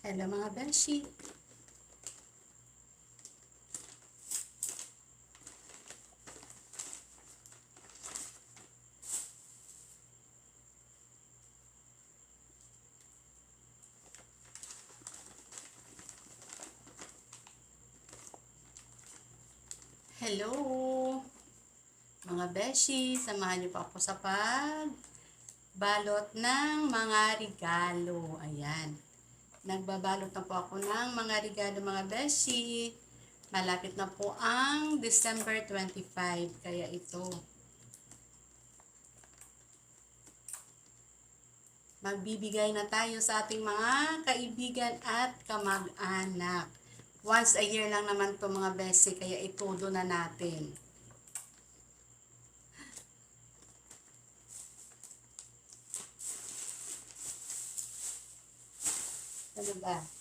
Hello mga beshi. Hello mga beshi, samahan niyo pa ako sa balot ng mga regalo. Ayan. Nagbabalot na po ako ng mga regalo mga beshi. Malapit na po ang December 25. Kaya ito. Magbibigay na tayo sa ating mga kaibigan at kamag-anak. Once a year lang naman to mga beshi. Kaya itudo na natin. Ano ba?